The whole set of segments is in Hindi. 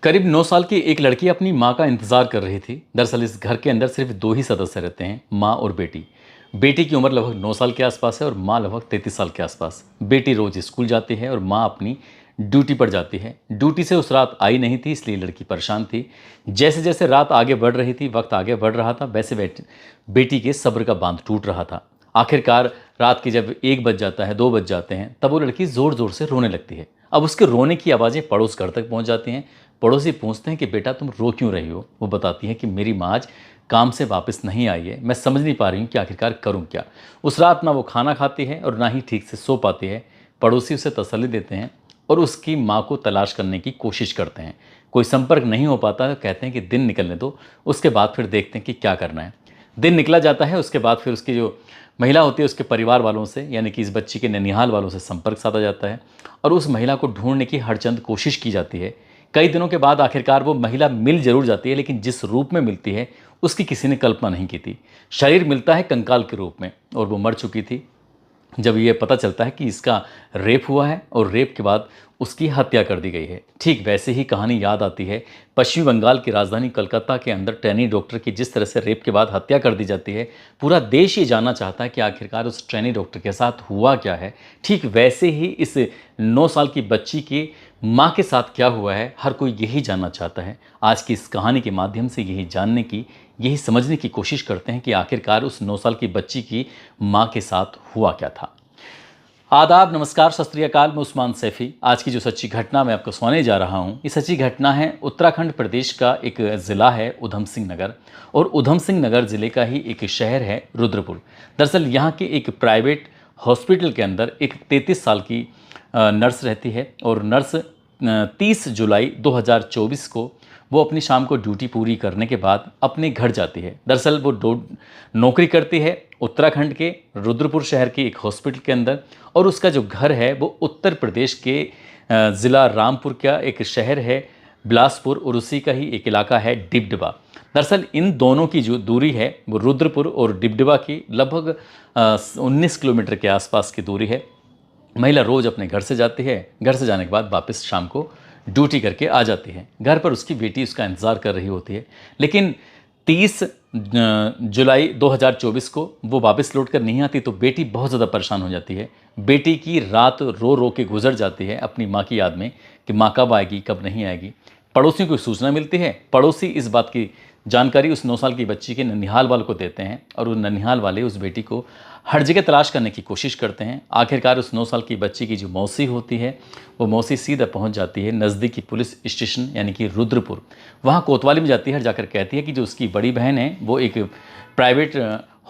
करीब 9 साल की एक लड़की अपनी माँ का इंतजार कर रही थी। दरअसल इस घर के अंदर सिर्फ दो ही सदस्य रहते हैं, माँ और बेटी। बेटी की उम्र लगभग 9 साल के आसपास है और माँ लगभग 33 साल के आसपास। बेटी रोज स्कूल जाती है और माँ अपनी ड्यूटी पर जाती है। ड्यूटी से उस रात आई नहीं थी, इसलिए लड़की परेशान थी। जैसे जैसे रात आगे बढ़ रही थी, वक्त आगे बढ़ रहा था, वैसे बेटी के सब्र का बांध टूट रहा था। आखिरकार रात के जब 1 बज जाता है, 2 बज जाते हैं, तब वो लड़की ज़ोर ज़ोर से रोने लगती है। अब उसके रोने की आवाज़ें पड़ोस घर तक पहुंच जाती हैं। पड़ोसी पूछते हैं कि बेटा तुम रो क्यों रही हो। वो बताती है कि मेरी माँ आज काम से वापस नहीं आई है, मैं समझ नहीं पा रही हूँ कि आखिरकार करूँ क्या। उस रात ना वो खाना खाती है और ना ही ठीक से सो पाती है। पड़ोसी उसे तसल्ली देते हैं और उसकी माँ को तलाश करने की कोशिश करते हैं। कोई संपर्क नहीं हो पाता तो कहते हैं कि दिन निकलने दो, उसके बाद फिर देखते हैं कि क्या करना है। दिन निकला जाता है, उसके बाद फिर उसकी जो महिला होती है उसके परिवार वालों से, यानी कि इस बच्ची के ननिहाल वालों से संपर्क साधा जाता है और उस महिला को ढूंढने की हरचंद कोशिश की जाती है। कई दिनों के बाद आखिरकार वो महिला मिल जरूर जाती है, लेकिन जिस रूप में मिलती है उसकी किसी ने कल्पना नहीं की थी। शरीर मिलता है कंकाल के रूप में और वो मर चुकी थी। जब ये पता चलता है कि इसका रेप हुआ है और रेप के बाद उसकी हत्या कर दी गई है, ठीक वैसे ही कहानी याद आती है पश्चिमी बंगाल की राजधानी कलकत्ता के अंदर ट्रेनी डॉक्टर की जिस तरह से रेप के बाद हत्या कर दी जाती है। पूरा देश ये जानना चाहता है कि आखिरकार उस ट्रेनी डॉक्टर के साथ हुआ क्या है। ठीक वैसे ही इस 9 साल की बच्ची की माँ के साथ क्या हुआ है, हर कोई यही जानना चाहता है। आज की इस कहानी के माध्यम से यही समझने की कोशिश करते हैं कि आखिरकार उस 9 साल की बच्ची की माँ के साथ हुआ क्या था। आदाब, नमस्कार, सत श्री अकाल। मैं उस्मान सैफ़ी। आज की जो सच्ची घटना मैं आपको सुनाने जा रहा हूँ, ये सच्ची घटना है उत्तराखंड प्रदेश का एक ज़िला है ऊधम सिंह नगर, और ऊधम सिंह नगर ज़िले का ही एक शहर है रुद्रपुर। दरअसल यहाँ के एक प्राइवेट हॉस्पिटल के अंदर एक 33 साल की नर्स रहती है और नर्स 30 जुलाई 2024 को वो अपनी शाम को ड्यूटी पूरी करने के बाद अपने घर जाती है। दरअसल वो नौकरी करती है उत्तराखंड के रुद्रपुर शहर के एक हॉस्पिटल के अंदर, और उसका जो घर है वो उत्तर प्रदेश के ज़िला रामपुर का एक शहर है बिलासपुर, और उसी का ही एक इलाका है डिबडिबा। दरअसल इन दोनों की जो दूरी है वो रुद्रपुर और डिबडिबा की लगभग 19 किलोमीटर के आसपास की दूरी है। महिला रोज़ अपने घर से जाती है, घर से जाने के बाद वापस शाम को ड्यूटी करके आ जाती है। घर पर उसकी बेटी उसका इंतज़ार कर रही होती है, लेकिन 30 जुलाई 2024 को वो वापस लौट कर नहीं आती तो बेटी बहुत ज़्यादा परेशान हो जाती है। बेटी की रात रो रो के गुजर जाती है अपनी माँ की याद में कि माँ कब आएगी, कब नहीं आएगी। पड़ोसियों को सूचना मिलती है। पड़ोसी इस बात की जानकारी उस 9 साल की बच्ची के ननिहाल वालों को देते हैं और उन ननिहाल वाले उस बेटी को हर जगह तलाश करने की कोशिश करते हैं। आखिरकार उस 9 साल की बच्ची की जो मौसी होती है वो मौसी सीधा पहुंच जाती है नज़दीकी पुलिस स्टेशन यानी कि रुद्रपुर। वहाँ कोतवाली में जाती है, जाकर कहती है कि जो उसकी बड़ी बहन है वो एक प्राइवेट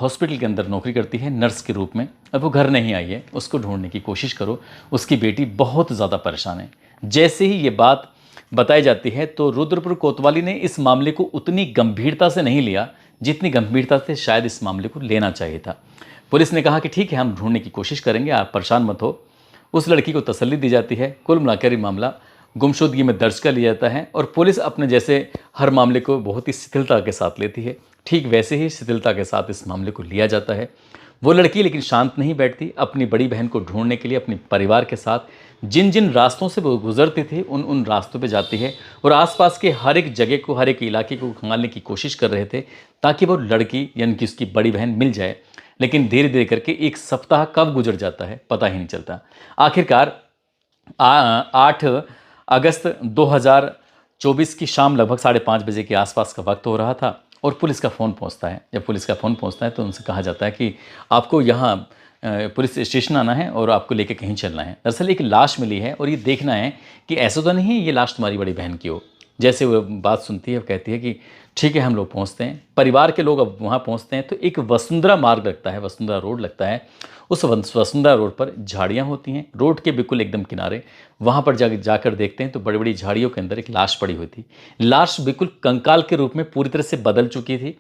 हॉस्पिटल के अंदर नौकरी करती है नर्स के रूप में, अब वो घर नहीं आई है, उसको ढूंढने की कोशिश करो, उसकी बेटी बहुत ज़्यादा परेशान है। जैसे ही ये बात बताई जाती है तो रुद्रपुर कोतवाली ने इस मामले को उतनी गंभीरता से नहीं लिया जितनी गंभीरता से शायद इस मामले को लेना चाहिए था। पुलिस ने कहा कि ठीक है, हम ढूंढने की कोशिश करेंगे, आप परेशान मत हो। उस लड़की को तसल्ली दी जाती है। कुल मिलाकर ये मामला गुमशुदगी में दर्ज कर लिया जाता है और पुलिस अपने जैसे हर मामले को बहुत ही शिथिलता के साथ लेती है, ठीक वैसे ही शिथिलता के साथ इस मामले को लिया जाता है। वो लड़की लेकिन शांत नहीं बैठती। अपनी बड़ी बहन को ढूंढने के लिए अपने परिवार के साथ जिन जिन रास्तों से वो गुजरती थी उन उन रास्तों पे जाती है और आसपास के हर एक जगह को, हर एक इलाके को खंगालने की कोशिश कर रहे थे ताकि वो लड़की यानी कि उसकी बड़ी बहन मिल जाए। लेकिन धीरे धीरे करके 1 सप्ताह कब गुजर जाता है पता ही नहीं चलता। आखिरकार 8 अगस्त 2024 की शाम लगभग 5:30 बजे के आसपास का वक्त हो रहा था और पुलिस का फ़ोन पहुंचता है। जब पुलिस का फ़ोन पहुंचता है तो उनसे कहा जाता है कि आपको यहाँ पुलिस स्टेशन आना है और आपको लेके कहीं चलना है। दरअसल एक लाश मिली है और ये देखना है कि ऐसा तो नहीं है ये लाश तुम्हारी बड़ी बहन की हो। जैसे वो बात सुनती है वो कहती है कि ठीक है, हम लोग पहुंचते हैं। परिवार के लोग अब वहाँ पहुंचते हैं तो एक वसुंधरा मार्ग लगता है, वसुंधरा रोड लगता है। उस वसुंधरा रोड पर झाड़ियाँ होती हैं, रोड के बिल्कुल एकदम किनारे। वहाँ पर जाकर देखते हैं तो बड़ी बड़ी झाड़ियों के अंदर एक लाश पड़ी हुई थी। लाश बिल्कुल कंकाल के रूप में पूरी तरह से बदल चुकी थी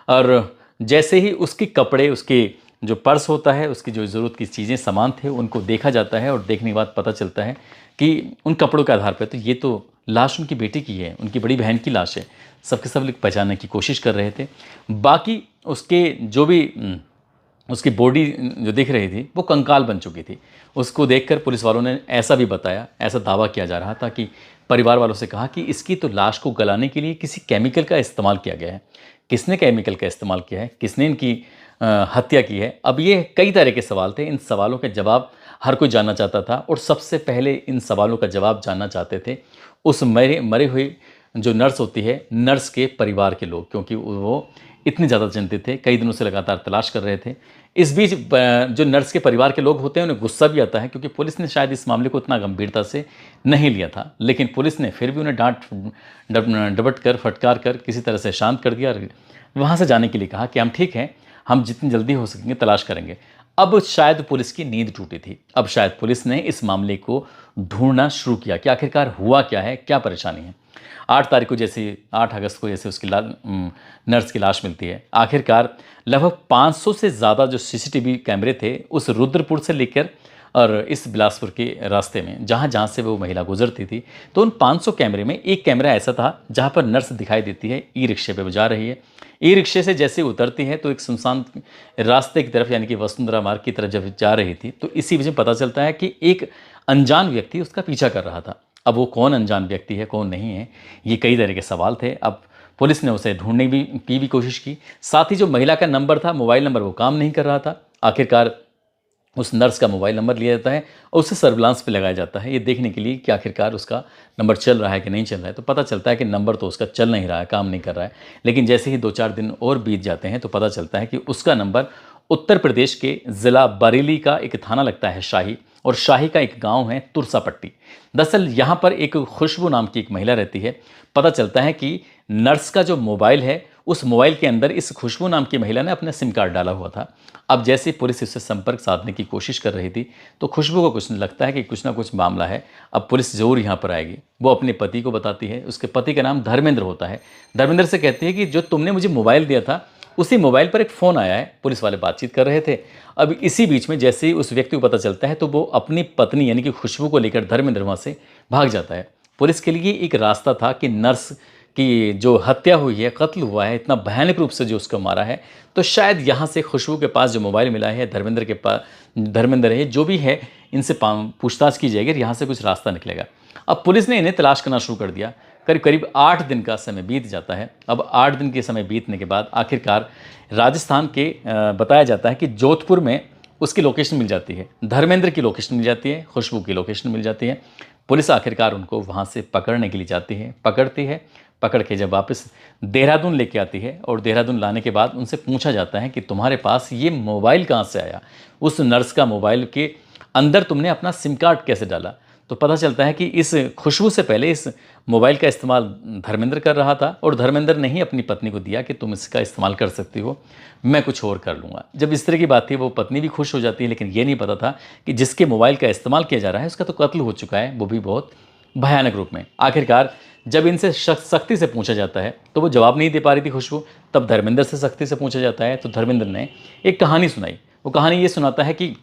और जैसे ही उसके कपड़े, उसके जो पर्स होता है, उसकी जो ज़रूरत की चीज़ें सामान थे उनको देखा जाता है और देखने के बाद पता चलता है कि उन कपड़ों के आधार पर तो ये तो लाश उनकी बेटी की है, उनकी बड़ी बहन की लाश है। सबके सब लोग पहचानने की कोशिश कर रहे थे। बाकी उसके जो भी उसकी बॉडी जो दिख रही थी वो कंकाल बन चुकी थी। उसको देखकर पुलिस वालों ने ऐसा भी बताया, ऐसा दावा किया जा रहा था कि परिवार वालों से कहा कि इसकी तो लाश को गलाने के लिए किसी केमिकल का इस्तेमाल किया गया है। किसने केमिकल का इस्तेमाल किया है, किसने इनकी हत्या की है? अब ये कई तरह के सवाल थे। इन सवालों के जवाब हर कोई जानना चाहता था और सबसे पहले इन सवालों का जवाब जानना चाहते थे उस मरे मरे हुए जो नर्स होती है, नर्स के परिवार के लोग, क्योंकि वो इतने ज़्यादा चिंतित थे, कई दिनों से लगातार तलाश कर रहे थे। इस बीच जो नर्स के परिवार के लोग होते हैं उन्हें गुस्सा भी आता है, क्योंकि पुलिस ने शायद इस मामले को इतना गंभीरता से नहीं लिया था, लेकिन पुलिस ने फिर भी उन्हें डपट कर फटकार कर किसी तरह से शांत कर दिया और वहाँ से जाने के लिए कहा कि हम ठीक हैं, हम जितनी जल्दी हो सकेंगे तलाश करेंगे। अब शायद पुलिस की नींद टूटी थी। अब शायद पुलिस ने इस मामले को ढूंढना शुरू किया कि आखिरकार हुआ क्या है, क्या परेशानी है। 8 तारीख को जैसे 8 अगस्त को जैसे उसकी नर्स की लाश मिलती है, आखिरकार लगभग 500 से ज़्यादा जो सीसीटीवी कैमरे थे उस रुद्रपुर से लेकर और इस बिलासपुर के रास्ते में जहाँ जहाँ से वो महिला गुजरती थी, तो उन 500 कैमरे में एक कैमरा ऐसा था जहाँ पर नर्स दिखाई देती है, ई रिक्शे पे वो जा रही है। ई रिक्शे से जैसे उतरती है तो एक सुनसान रास्ते की तरफ यानी कि वसुंधरा मार्ग की तरफ जब जा रही थी, तो इसी वजह पता चलता है कि एक अनजान व्यक्ति उसका पीछा कर रहा था। अब वो कौन अनजान व्यक्ति है, कौन नहीं है, ये कई तरह के सवाल थे। अब पुलिस ने उसे ढूंढने की भी कोशिश की। साथ ही जो महिला का नंबर था, मोबाइल नंबर, वो काम नहीं कर रहा था। आखिरकार उस नर्स का मोबाइल नंबर लिया जाता है और उसे सर्विलांस पे लगाया जाता है, ये देखने के लिए कि आखिरकार उसका नंबर चल रहा है कि नहीं चल रहा है। तो पता चलता है कि नंबर तो उसका चल नहीं रहा है, काम नहीं कर रहा है। लेकिन जैसे ही 2-4 दिन और बीत जाते हैं तो पता चलता है कि उसका नंबर उत्तर प्रदेश के ज़िला बरेली का एक थाना लगता है शाही, और शाही का एक गांव है तुरसापट्टी। दरअसल यहाँ पर एक खुशबू नाम की एक महिला रहती है। पता चलता है कि नर्स का जो मोबाइल है, उस मोबाइल के अंदर इस खुशबू नाम की महिला ने अपना सिम कार्ड डाला हुआ था। अब जैसे पुलिस इससे संपर्क साधने की कोशिश कर रही थी तो खुशबू को कुछ लगता है कि कुछ ना कुछ मामला है, अब पुलिस ज़रूर यहाँ पर आएगी। वो अपने पति को बताती है, उसके पति का नाम धर्मेंद्र होता है। धर्मेंद्र से कहती है कि जो तुमने मुझे मोबाइल दिया था उसी मोबाइल पर एक फ़ोन आया है। पुलिस वाले बातचीत कर रहे थे। अब इसी बीच में जैसे ही उस व्यक्ति को पता चलता है तो वो अपनी पत्नी यानी कि खुशबू को लेकर धर्मेंद्र वहाँ से भाग जाता है। पुलिस के लिए एक रास्ता था कि नर्स की जो हत्या हुई है, कत्ल हुआ है, इतना भयानक रूप से जो उसको मारा है, तो शायद यहाँ से खुशबू के पास जो मोबाइल मिला है, धर्मेंद्र के पास, धर्मेंद्र है जो भी है, इनसे पूछताछ की जाएगी और यहाँ से कुछ रास्ता निकलेगा। अब पुलिस ने इन्हें तलाश करना शुरू कर दिया। करीब करीब 8 दिन का समय बीत जाता है। अब 8 दिन के समय बीतने के बाद आखिरकार राजस्थान के बताया जाता है कि जोधपुर में उसकी लोकेशन मिल जाती है, धर्मेंद्र की लोकेशन मिल जाती है, खुशबू की लोकेशन मिल जाती है। पुलिस आखिरकार उनको वहाँ से पकड़ने के लिए जाती है, पकड़ती है। पकड़ के जब वापस देहरादून लेके आती है और देहरादून लाने के बाद उनसे पूछा जाता है कि तुम्हारे पास ये मोबाइल कहाँ से आया, उस नर्स का मोबाइल के अंदर तुमने अपना सिम कार्ड कैसे डाला। तो पता चलता है कि इस खुशबू से पहले इस मोबाइल का इस्तेमाल धर्मेंद्र कर रहा था और धर्मेंद्र ने ही अपनी पत्नी को दिया कि तुम इसका इस्तेमाल कर सकती हो, मैं कुछ और कर लूँगा। जब इस तरह की बात थी वो पत्नी भी खुश हो जाती है, लेकिन ये नहीं पता था कि जिसके मोबाइल का इस्तेमाल किया जा रहा है उसका तो कत्ल हो चुका है, वो भी बहुत भयानक रूप में। आखिरकार जब इनसे सख्ती से पूछा जाता है तो वो जवाब नहीं दे पा रही थी खुशबू। तब धर्मेंद्र से सख्ती से पूछा जाता है तो धर्मेंद्र ने एक कहानी सुनाई। वो कहानी ये सुनाता है कि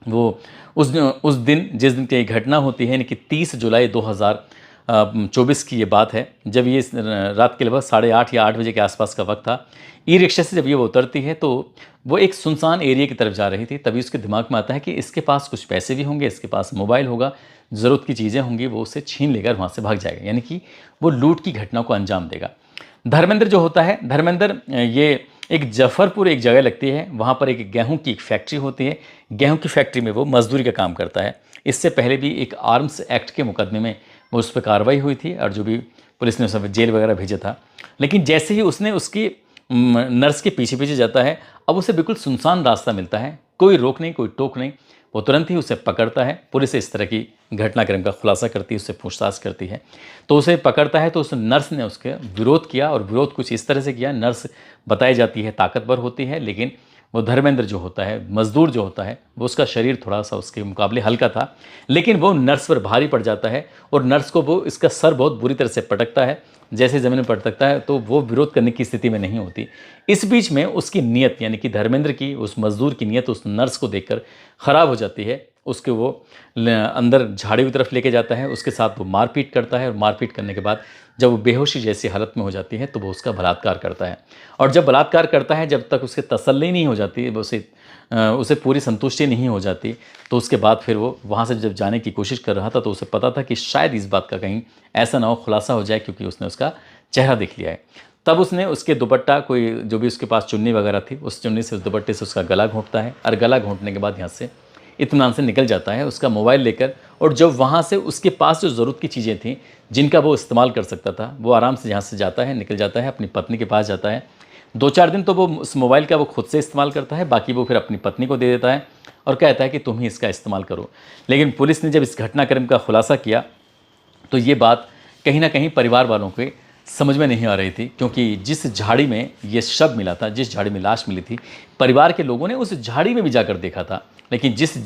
वो उस दिन जिस दिन की घटना होती है, यानी कि 30 जुलाई 2024 की ये बात है, जब ये रात के लगभग 8:30 या 8 बजे के आसपास का वक्त था। ई रिक्शा से जब ये वो उतरती है तो वो एक सुनसान एरिया की तरफ जा रही थी। तभी उसके दिमाग में आता है कि इसके पास कुछ पैसे भी होंगे, इसके पास मोबाइल होगा, ज़रूरत की चीज़ें होंगी, वो उसे छीन लेकर वहाँ से भाग जाएगा, यानी कि वो लूट की घटना को अंजाम देगा। धर्मेंद्र जो होता है, धर्मेंद्र ये एक जफरपुर एक जगह लगती है, वहाँ पर एक गेहूं की एक फैक्ट्री होती है। गेहूं की फैक्ट्री में वो मजदूरी का काम करता है। इससे पहले भी एक आर्म्स एक्ट के मुकदमे में वो उस पर कार्रवाई हुई थी और जो भी पुलिस ने उसे जेल वगैरह भेजा था। लेकिन जैसे ही उसने उसकी नर्स के पीछे पीछे जाता है, अब उसे बिल्कुल सुनसान रास्ता मिलता है, कोई रोक नहीं, कोई टोक नहीं। वो तुरंत ही उसे पकड़ता है। पुलिस इस तरह की घटनाक्रम का खुलासा करती है, उससे पूछताछ करती है। तो उसे पकड़ता है तो उस नर्स ने उसके विरोध किया और विरोध कुछ इस तरह से किया। नर्स बताई जाती है ताकतवर होती है, लेकिन वो धर्मेंद्र जो होता है, मजदूर जो होता है, वो उसका शरीर थोड़ा सा उसके मुकाबले हल्का था, लेकिन वो नर्स पर भारी पड़ जाता है और नर्स को वो इसका सर बहुत बुरी तरह से पटकता है। जैसे ज़मीन में पटकता है तो वो विरोध करने की स्थिति में नहीं होती। इस बीच में उसकी नीयत, यानी कि धर्मेंद्र की, उस मजदूर की नीयत उस नर्स को देखकर ख़राब हो जाती है। उसके वो अंदर झाड़ी की तरफ लेके जाता है, उसके साथ वो मारपीट करता है और मारपीट करने के बाद जब वो बेहोशी जैसी हालत में हो जाती है तो वो उसका बलात्कार करता है। और जब बलात्कार करता है, जब तक उसके तसल्ली नहीं हो जाती, उसे पूरी संतुष्टि नहीं हो जाती, तो उसके बाद फिर वो वहाँ से जब जाने की कोशिश कर रहा था तो उसे पता था कि शायद इस बात का कहीं ऐसा ना हो खुलासा हो जाए, क्योंकि उसने उसका चेहरा देख लिया है। तब उसने उसके दुपट्टा, कोई जो भी उसके पास चुन्नी वगैरह थी, उस चुन्नी से, उस दुपट्टे से उसका गला घोंटता है और गला घोंटने के बाद यहाँ से इत्मीनान से निकल जाता है उसका मोबाइल लेकर। और जब वहाँ से उसके पास जो ज़रूरत की चीज़ें थीं जिनका वो इस्तेमाल कर सकता था, वो आराम से यहाँ से जाता है, निकल जाता है, अपनी पत्नी के पास जाता है। 2-4 दिन तो वो उस मोबाइल का वो खुद से इस्तेमाल करता है, बाकी वो फिर अपनी पत्नी को दे देता है और कहता है कि तुम ही इसका इस्तेमाल करो। लेकिन पुलिस ने जब इस घटनाक्रम का खुलासा किया तो ये बात कहीं ना कहीं परिवार वालों के समझ में नहीं आ रही थी, क्योंकि जिस झाड़ी में ये शव मिला था, जिस झाड़ी में लाश मिली थी, परिवार के लोगों ने उस झाड़ी में भी जाकर देखा था। लेकिन जिस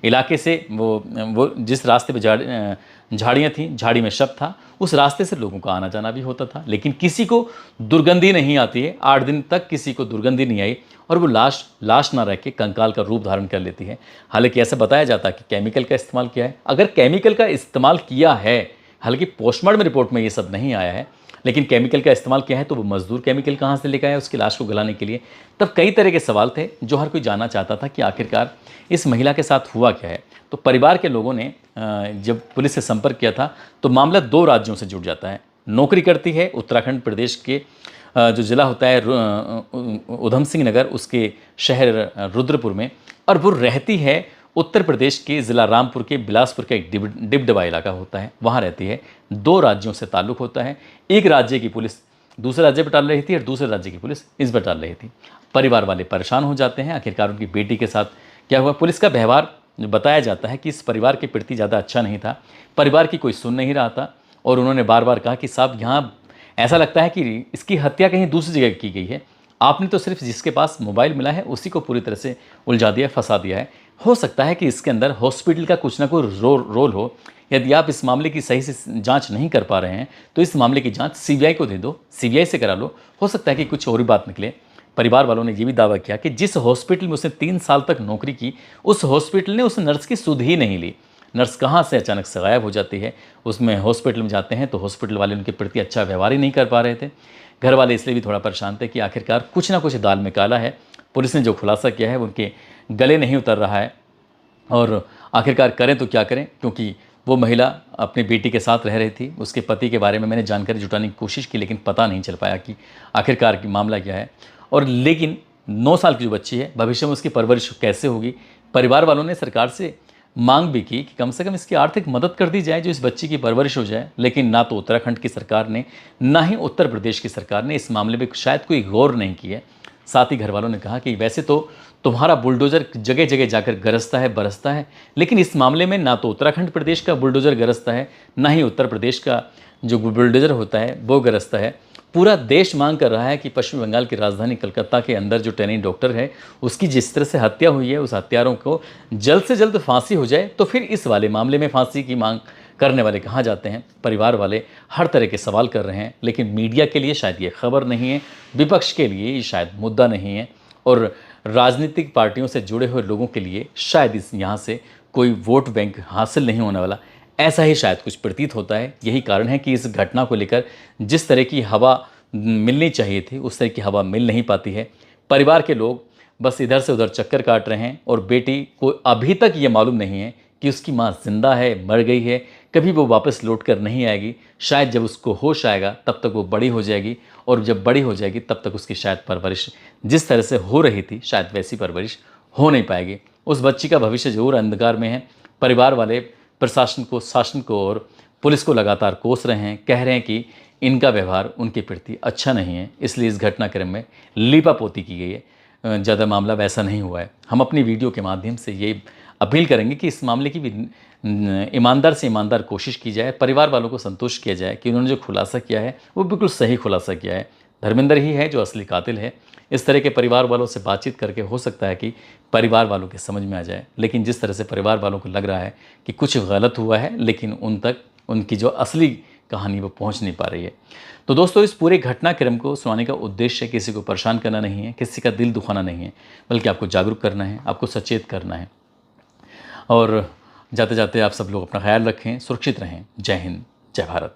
इलाके से वो जिस रास्ते पे झाड़ियाँ थीं, झाड़ी में शव था, उस रास्ते से लोगों का आना जाना भी होता था, लेकिन किसी को दुर्गंधी नहीं आती है। 8 दिन तक किसी को दुर्गंधी नहीं आई और वो लाश ना रह के कंकाल का रूप धारण कर लेती है। हालांकि ऐसा बताया जाता है कि केमिकल का इस्तेमाल किया है। अगर केमिकल का इस्तेमाल किया है, हालांकि पोस्टमार्टम रिपोर्ट में ये सब नहीं आया है, लेकिन केमिकल का इस्तेमाल किया है, तो वो मजदूर केमिकल कहाँ से लेकर आया उसकी लाश को गलाने के लिए। तब कई तरह के सवाल थे जो हर कोई जानना चाहता था कि आखिरकार इस महिला के साथ हुआ क्या है। तो परिवार के लोगों ने जब पुलिस से संपर्क किया था तो मामला 2 राज्यों से जुड़ जाता है। नौकरी करती है उत्तराखंड प्रदेश के जो ज़िला होता है उधम सिंह नगर, उसके शहर रुद्रपुर में, और वो रहती है उत्तर प्रदेश के ज़िला रामपुर के बिलासपुर का एक डिबडबा इलाका होता है, वहाँ रहती है। 2 राज्यों से ताल्लुक़ होता है। एक राज्य की पुलिस दूसरे राज्य पर डाल रही थी और दूसरे राज्य की पुलिस इस पर डाल रही थी। परिवार वाले परेशान हो जाते हैं, आखिरकार उनकी बेटी के साथ क्या हुआ। पुलिस का व्यवहार बताया जाता है कि इस परिवार के प्रति ज़्यादा अच्छा नहीं था, परिवार की कोई सुन नहीं रहा था, और उन्होंने बार बार कहा कि साहब, यहाँ ऐसा लगता है कि इसकी हत्या कहीं दूसरी जगह की गई है, आपने तो सिर्फ जिसके पास मोबाइल मिला है उसी को पूरी तरह से उलझा दिया, फंसा दिया है। हो सकता है कि इसके अंदर हॉस्पिटल का कुछ ना कुछ रोल हो। यदि आप इस मामले की सही से जांच नहीं कर पा रहे हैं तो इस मामले की जांच सीबीआई को दे दो, सीबीआई से करा लो, हो सकता है कि कुछ और ही बात निकले। परिवार वालों ने यह भी दावा किया कि जिस हॉस्पिटल में उसने 3 साल तक नौकरी की, उस हॉस्पिटल ने उस नर्स की सुध ही नहीं ली। नर्स कहाँ से अचानक से गायब हो जाती है। उसमें हॉस्पिटल में जाते हैं तो हॉस्पिटल वाले उनके प्रति अच्छा व्यवहार ही नहीं कर पा रहे थे। घर वाले इसलिए भी थोड़ा परेशान थे कि आखिरकार कुछ ना कुछ दाल में काला है। पुलिस ने जो खुलासा किया है उनके गले नहीं उतर रहा है, और आखिरकार करें तो क्या करें, क्योंकि वो महिला अपनी बेटी के साथ रह रही थी। उसके पति के बारे में मैंने जानकारी जुटाने की कोशिश की, लेकिन पता नहीं चल पाया कि आखिरकार की मामला क्या है। और लेकिन 9 साल की जो बच्ची है, भविष्य में उसकी परवरिश कैसे होगी। परिवार वालों ने सरकार से मांग भी की कि कम से कम इसकी आर्थिक मदद कर दी जाए, जो इस बच्ची की परवरिश हो जाए। लेकिन ना तो उत्तराखंड की सरकार ने, ना ही उत्तर प्रदेश की सरकार ने इस मामले में शायद कोई गौर नहीं की है। साथ ही घर वालों ने कहा कि वैसे तो तुम्हारा बुलडोज़र जगह जगह जाकर गरजता है, बरसता है, लेकिन इस मामले में ना तो उत्तराखंड प्रदेश का बुलडोज़र गरजता है, ना ही उत्तर प्रदेश का जो बुलडोज़र होता है वो गरजता है। पूरा देश मांग कर रहा है कि पश्चिम बंगाल की राजधानी कलकत्ता के अंदर जो ट्रेनिंग डॉक्टर है, उसकी जिस तरह से हत्या हुई है, उस हत्यारों को जल्द से जल्द फांसी हो जाए। तो फिर इस वाले मामले में फांसी की मांग करने वाले कहाँ जाते हैं। परिवार वाले हर तरह के सवाल कर रहे हैं, लेकिन मीडिया के लिए शायद ये खबर नहीं है, विपक्ष के लिए ये शायद मुद्दा नहीं है, और राजनीतिक पार्टियों से जुड़े हुए लोगों के लिए शायद इस यहाँ से कोई वोट बैंक हासिल नहीं होने वाला, ऐसा ही शायद कुछ प्रतीत होता है। यही कारण है कि इस घटना को लेकर जिस तरह की हवा मिलनी चाहिए थी उस तरह की हवा मिल नहीं पाती है। परिवार के लोग बस इधर से उधर चक्कर काट रहे हैं, और बेटी को अभी तक ये मालूम नहीं है कि उसकी माँ जिंदा है, मर गई है, कभी वो वापस लौट कर नहीं आएगी। शायद जब उसको होश आएगा तब तक वो बड़ी हो जाएगी, और जब बड़ी हो जाएगी तब तक उसकी शायद परवरिश जिस तरह से हो रही थी शायद वैसी परवरिश हो नहीं पाएगी। उस बच्ची का भविष्य जरूर अंधकार में है। परिवार वाले प्रशासन को, शासन को और पुलिस को लगातार कोस रहे हैं, कह रहे हैं कि इनका व्यवहार उनके प्रति अच्छा नहीं है, इसलिए इस घटनाक्रम में लीपापोती की गई है। ज़्यादा मामला वैसा नहीं हुआ है। हम अपनी वीडियो के माध्यम से ये अपील करेंगे कि इस मामले की भी ईमानदार से ईमानदार कोशिश की जाए, परिवार वालों को संतुष्ट किया जाए कि उन्होंने जो खुलासा किया है वो बिल्कुल सही खुलासा किया है। धर्मेंद्र ही है जो असली कातिल है। इस तरह के परिवार वालों से बातचीत करके हो सकता है कि परिवार वालों के समझ में आ जाए, लेकिन जिस तरह से परिवार वालों को लग रहा है कि कुछ गलत हुआ है, लेकिन उन तक उनकी जो असली कहानी वो पहुंच नहीं पा रही है। तो दोस्तों, इस पूरे घटनाक्रम को सुनाने का उद्देश्य किसी को परेशान करना नहीं है, किसी का दिल दुखाना नहीं है, बल्कि आपको जागरूक करना है, आपको सचेत करना है। और जाते जाते आप सब लोग अपना ख्याल रखें, सुरक्षित रहें। जय हिंद, जय भारत।